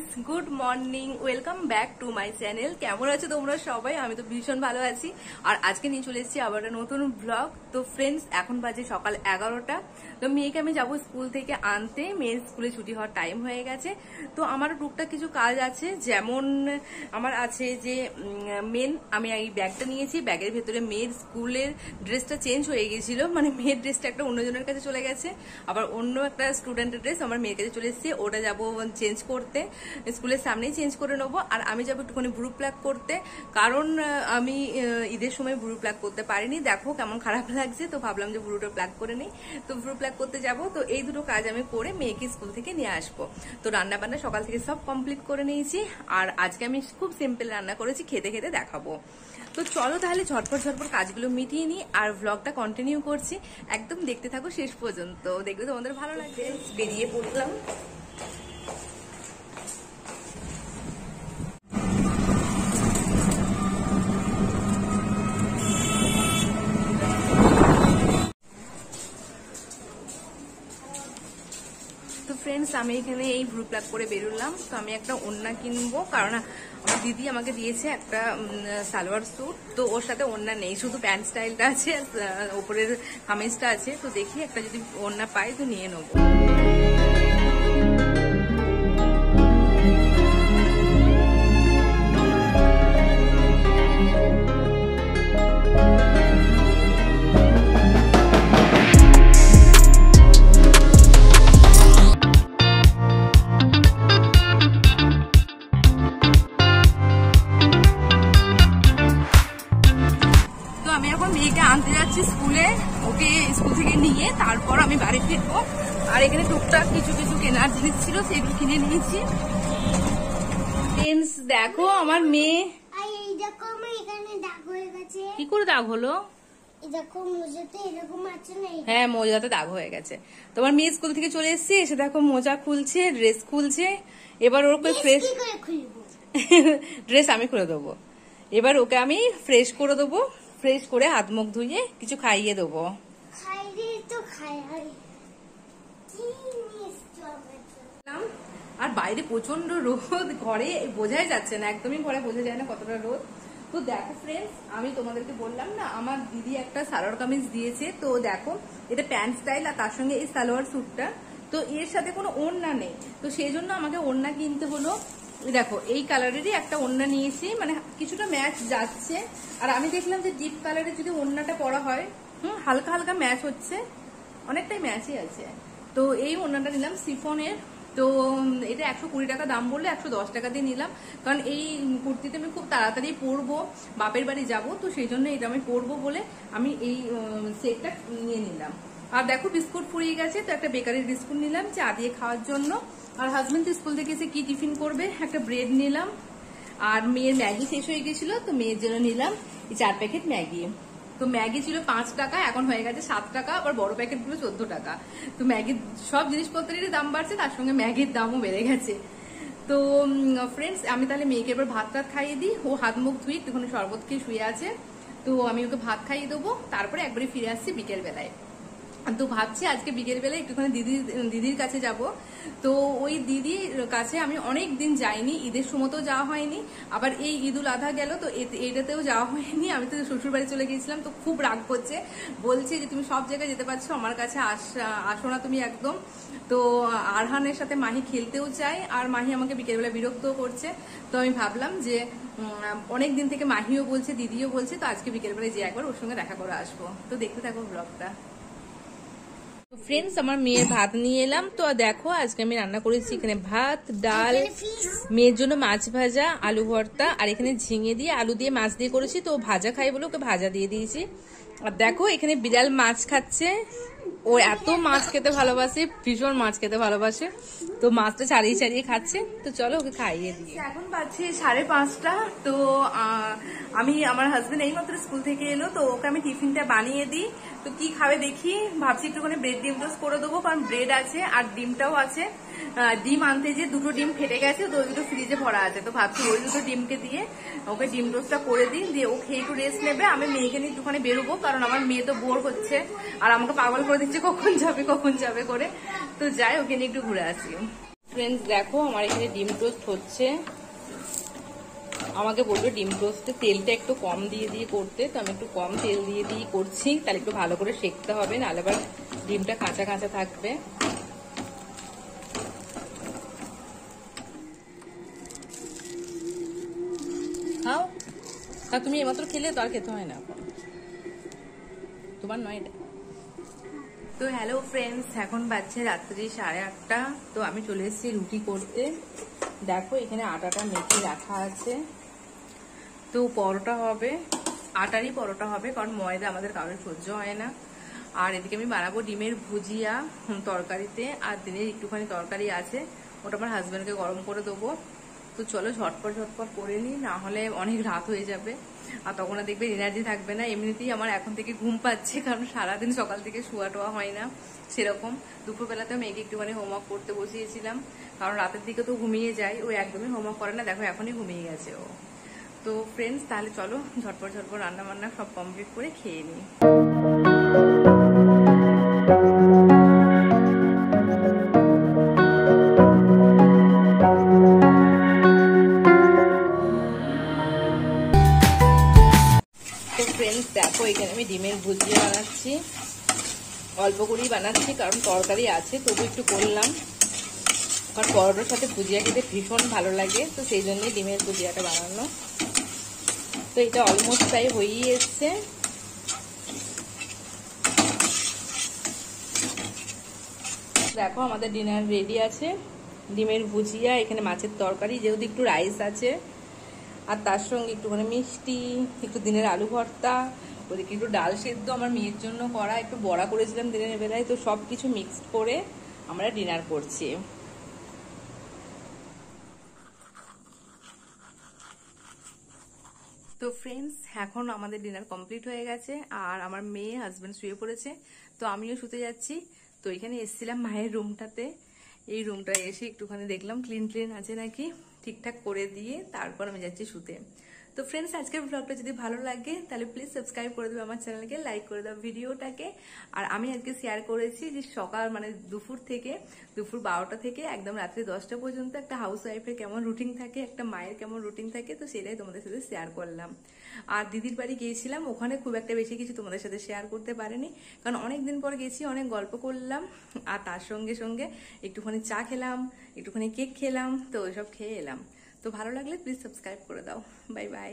Friends, good morning, welcome back to my channel. কেমন আছো তোমরা সবাই? আমি তো ভীষণ ভালো আছি। আর আজকে নিয়ে চলে এসেছি আবার একটা নতুন ব্লগ। তো ফ্রেন্ডস, এখন বাজে সকাল 11টা। তো মেয়েকে আমি যাবো স্কুল থেকে আনতে, মেয়ের স্কুলে ছুটি হওয়ার টাইম হয়ে গেছে। তো আমার টুকটাক কিছু কাজ আছে, যেমন আমার আছে যে আমি এই ব্যাগটা নিয়েছি, ব্যাগের ভেতরে মেয়ের স্কুলের ড্রেসটা চেঞ্জ হয়ে গেছিল, মানে মেয়ের ড্রেসটা একটা অন্যজনের কাছে চলে গেছে, আবার অন্য একটা স্টুডেন্টের ড্রেস আমার মেয়ের কাছে চলে এসেছে। ওটা যাবো চেঞ্জ করতে, স্কুলের সামনেই চেঞ্জ করে নেবো। আর আমি যাবো একটুখানি ব্রু প্লাক করতে, কারণ আমি ঈদের সময় ব্রু প্লাক করতে পারিনি। দেখো কেমন খারাপ লাগছে, তো ভাবলাম যে ব্রুটা প্লাক করে নিই। তো ব্রু প্লাক করতে যাব, তো এই দুটো কাজ আমি করে মেয়েকে স্কুল থেকে নিয়ে আসবো। তো রান্না বান্না সকাল থেকে সব কমপ্লিট করে নিয়েছি। আর আজকে আমি খুব সিম্পল রান্না করেছি, খেতে খেতে দেখাবো। তো চলো তাহলে ঝটপট কাজগুলো মিটিয়ে নিই, আর ব্লগটা কন্টিনিউ করছি। একদম দেখতে থাকো শেষ পর্যন্ত, দেখবে তোমাদের ভালো লাগবে। বেরিয়ে পড়লাম। ফ্রেন্ডস, আমি এখানে এই ব্রু প্লাক করে বেরোলাম। তো আমি একটা ওড়না কিনবো, কারণ আমার দিদি আমাকে দিয়েছে একটা সালোয়ার স্যুট। তো ওর সাথে ওড়না নেই, শুধু প্যান্ট স্টাইলটা আছে, ওপরের কামিজটা আছে। তো দেখি একটা যদি ওড়না পাই তো নিয়ে নেবো। আনতে যাচ্ছি স্কুলে, ওকে স্কুল থেকে নিয়ে তারপর আমি বাড়ি ফিরবো। আর এখানে টুকটাক কিছু কেনার জিনিস ছিল, সেগুলো কিনে নিয়েছি। ফ্রেন্ডস দেখো, আমার মেয়ে কি করে দাগ হলো? হ্যাঁ, মোজাতে দাগ হয়ে গেছে। তোমার মেয়ে স্কুল থেকে চলে এসেছে, এসে দেখো মোজা খুলছে, ড্রেস খুলছে। এবার ওকে ফ্রেশ ড্রেস আমি খুলে দেবো। এবার ওকে আমি ফ্রেশ করে দেবো, ফ্রেশ করে হাত মুখ ধুয়ে কিছু খাইয়ে দেবো। আর বাইরে প্রচন্ড রোদ, ঘরে বোঝাই যাচ্ছে না, একদমই ঘরে বোঝা যায় না কতটা রোদ। তো দেখো ফ্রেন্ডস, আমি তোমাদেরকে বললাম না, আমার দিদি একটা সালোয়ার কামিজ দিয়েছে। তো দেখো, এটা প্যান্ট স্টাইল, আর তার সঙ্গে এই সালোয়ার স্যুটটা। তো এর সাথে কোনো ওড়না নেই, তো সেই জন্য আমাকে ওড়না কিনতে হলো। দেখো, এই কালারেরই একটা ওড়না নিয়েছি, মানে কিছুটা ম্যাচ যাচ্ছে। আর আমি দেখলাম যে ডিপ কালারের যদি ওড়নাটা পরা হয়, হালকা হালকা ম্যাচ হচ্ছে, অনেকটাই ম্যাচই আছে। তো এই ওড়নাটা নিলাম সিফনের। তো এটা 120 টাকা দাম বললে 110 টাকা দিয়ে নিলাম, কারণ এই কুর্তিতে আমি খুব তাড়াতাড়ি পরবো, বাপের বাড়ি যাবো। তো সেই জন্য এটা আমি পরবো বলে আমি এই সেটটা নিয়ে নিলাম। আর দেখো, বিস্কুট ফুরিয়ে গেছে, তো একটা বেকারির বিস্কুট নিলাম চা দিয়ে খাওয়ার জন্য। আর হাজবেন্ড স্কুল থেকে এসে কি টিফিন করবে, একটা ব্রেড নিলাম। আর মেয়ের ম্যাগি শেষ হয়ে গেছিল, তো মেয়ের জন্য নিলাম এই 4 প্যাকেট ম্যাগি। তো ম্যাগি ছিল 5 টাকা, এখন হয়ে গেছে 7 টাকা, আবার বড় প্যাকেট গুলো 14 টাকা। তো ম্যাগির সব জিনিসপত্রেরই দাম বাড়ছে, তার সঙ্গে ম্যাগির দামও বেড়ে গেছে। তো ফ্রেন্ডস, আমি তাহলে মেয়েকে এবার ভাত খাইয়ে দিই। ও হাত মুখ ধুই একটুখানি শরবত খেয়ে শুয়ে আছে। তো আমি ওকে ভাত খাইয়ে দেবো, তারপরে একবারে ফিরে আসছি বিকেল বেলায়। তো ভাবছি আজকে বিকেল বেলায় একটুখানি দিদির কাছে যাব। তো ওই দিদির কাছে আমি অনেক দিন যাইনি, ঈদের সময়তেও যাওয়া হয়নি, আবার এই ঈদ উল আধা গেল তো এটাতেও যাওয়া হয়নি। আমি তো শ্বশুর বাড়ি চলে গিয়েছিলাম, তো খুব রাগ করছে, বলছে যে তুমি সব জায়গায় যেতে পারছো, আমার কাছে আসো না তুমি একদম। তো আরহানের সাথে মাহি খেলতেও চায়, আর মাহি আমাকে বিকেলবেলা বিরক্তও করছে। তো আমি ভাবলাম যে অনেক দিন থেকে মাহিও বলছে, দিদিও বলছে, তো আজকে বিকেলবেলায় যে একবার ওর সঙ্গে দেখা করে আসবো। তো দেখতে থাকো ব্লগটা। ফ্রেন্ডস, আমার মেয়ের ভাত নিয়ে এলাম। তো দেখো, আজকে আমি রান্না করেছি এখানে ভাত, ডাল, মেয়ের জন্য মাছ ভাজা, আলু ভর্তা, আর এখানে ঝিঙে দিয়ে আলু দিয়ে মাছ দিয়ে করেছি। তো ভাজা খাই বলে ওকে ভাজা দিয়ে দিয়েছি। আর দেখো, এখানে বিড়াল মাছ খাচ্ছে। ও এত মাছ খেতে ভালোবাসে, ভীষণ মাছ খেতে ভালোবাসে। তো মাছটা ছাড়িয়ে খাচ্ছে। তো চলো ওকে খাইয়ে দিই। এখন বাজছে 5:30। তো আমি আমার হাজবেন্ড এইমাত্র স্কুল থেকে এলো, তো ওকে আমি টিফিনটা বানিয়ে দিই। তো কি খাবে দেখি, ভাবছি একটুখানি ব্রেড ডিম টোস্ট করে দেবো, কারণ ব্রেড আছে আর ডিমটাও আছে। ডিম আনতে যে 2টো ডিম ফেটে গেছে, তো 2টো ফ্রিজে ভরা আছে। তো ভাবছি ওই 2টো ডিমকে দিয়ে ওকে ডিম টোস্টটা করে দিই, দিয়ে ও খেয়ে একটু রেস্ট নেবে। আমি মেয়েকে নিয়ে একটুখানি বেরোবো, কারণ আমার মেয়ে তো বোর হচ্ছে আর আমাকে পাগল করে দিচ্ছে কখন যাবে করে। তো যাই, ওকে নিয়ে একটু ঘুরে আসি। ফ্রেন্ডস দেখো আমার এখানে ডিম টোস্ট হচ্ছে। আমাকে বললো ডিম টোস্টে তেলটা একটু কম দিয়ে দিয়ে করতে, তো আমি একটু কম তেল দিয়ে দিয়ে করছি, তাহলে একটু ভালো করে সেঁকতে হবে, নাহলে আবার ডিমটা কাঁচা কাঁচা থাকবে। খাও, তা তুমি এমাত্র খেলে তো আর খেতে হয় না, তোমার নয় এটা। তো হ্যালো ফ্রেন্ডস, এখন বাজছে রাত্রি 8:30। তো আমি চলে এসেছি রুটি করতে। দেখো এখানে আটাটা মেখে রাখা আছে। তো পরোটা হবে, আটারই পরোটা হবে, কারণ ময়দা আমাদের কারোর সহ্য হয় না। আর এদিকে আমি বানাবো ডিমের ভুজিয়া তরকারিতে, আর দিনের একটুখানি তরকারি আছে, ওটা আমার হাজব্যান্ডকে গরম করে দেবো। তো চলো ঝটপট ঝটপট করে নিই, না হলে অনেক রাত হয়ে যাবে, আর তখন আর দেখবে এনার্জি থাকবে না। এমনিতেই আমার এখন থেকে ঘুম পাচ্ছে, কারণ সারাদিন সকাল থেকে শোয়া টোয়া হয় না সেরকম। দুপুরবেলাতে মেয়েকে একটুখানি হোমওয়ার্ক করতে বসিয়েছিলাম, কারণ রাতের দিকে তো ঘুমিয়ে যায়, ও একদমই হোমওয়ার্ক করে না। দেখো এখনই ঘুমিয়ে গেছে ও। তো ফ্রেন্ডস তাহলে চলো ঝটপট ঝটপট রান্না বান্না সব কমপ্লিট করে খেয়ে নিই। তো ফ্রেন্ডস দেখো এখানে আমি ডিমের ভুজিয়া বানাচ্ছি, অল্প করেই বানাচ্ছি, কারণ তরকারি আছে তবু একটু করলাম, কারণ পরোটার সাথে ভুজিয়া খেতে ভীষণ ভালো লাগে, তো সেই জন্যই ডিমের ভুজিয়াটা বানানো। তো এটা অলমোস্ট প্রায় হয়েই এসছে। দেখো আমাদের ডিনার রেডি আছে, ডিমের ভুজিয়া, এখানে মাছের তরকারি, যেহেতু একটু রাইস আছে, আর তার সঙ্গে একটুখানি মিষ্টি, একটু দিনের আলু ভর্তা, ওদিকে একটু ডাল সেদ্ধ আমার মেয়ের জন্য করা, একটু বড়া করেছিলাম দিনের বেলায়। তো সব কিছু মিক্সড করে আমরা ডিনার করছি। তো ফ্রেন্ডস এখন আমাদের ডিনার কমপ্লিট হয়ে গেছে, আর আমার মেয়ে হাজব্যান্ড শুয়ে পড়েছে, তো আমিও শুতে যাচ্ছি। তো এখানে এসেছিলাম মায়ের রুমটাতে, এই রুমটা এসে একটুখানি দেখলাম ক্লিন ক্লিন আছে নাকি, ঠিকঠাক করে দিয়ে তারপর আমি যাচ্ছি শুতে। তো ফ্রেন্ডস আজকের ব্লগটা যদি ভালো লাগে তাহলে প্লিজ সাবস্ক্রাইব করে দেবে আমার চ্যানেলকে, লাইক করে দাও ভিডিওটাকে। আর আমি আজকে শেয়ার করেছি যে সকাল মানে দুপুর 12টা থেকে একদম রাত্রি 10টা পর্যন্ত একটা হাউস ওয়াইফের কেমন রুটিন থাকে, একটা মায়ের কেমন রুটিন থাকে, তো সেটাই তোমাদের সাথে শেয়ার করলাম। আর দিদির বাড়ি গিয়েছিলাম, ওখানে খুব একটা বেশি কিছু তোমাদের সাথে শেয়ার করতে পারিনি, কারণ অনেকদিন পর গেছি, অনেক গল্প করলাম, আর তার সঙ্গে সঙ্গে একটুখানি চা খেলাম, একটুখানি কেক খেলাম, তো ওইসব খেয়ে এলাম। তো ভালো লাগলে প্লিজ সাবস্ক্রাইব করে দাও। Bye bye.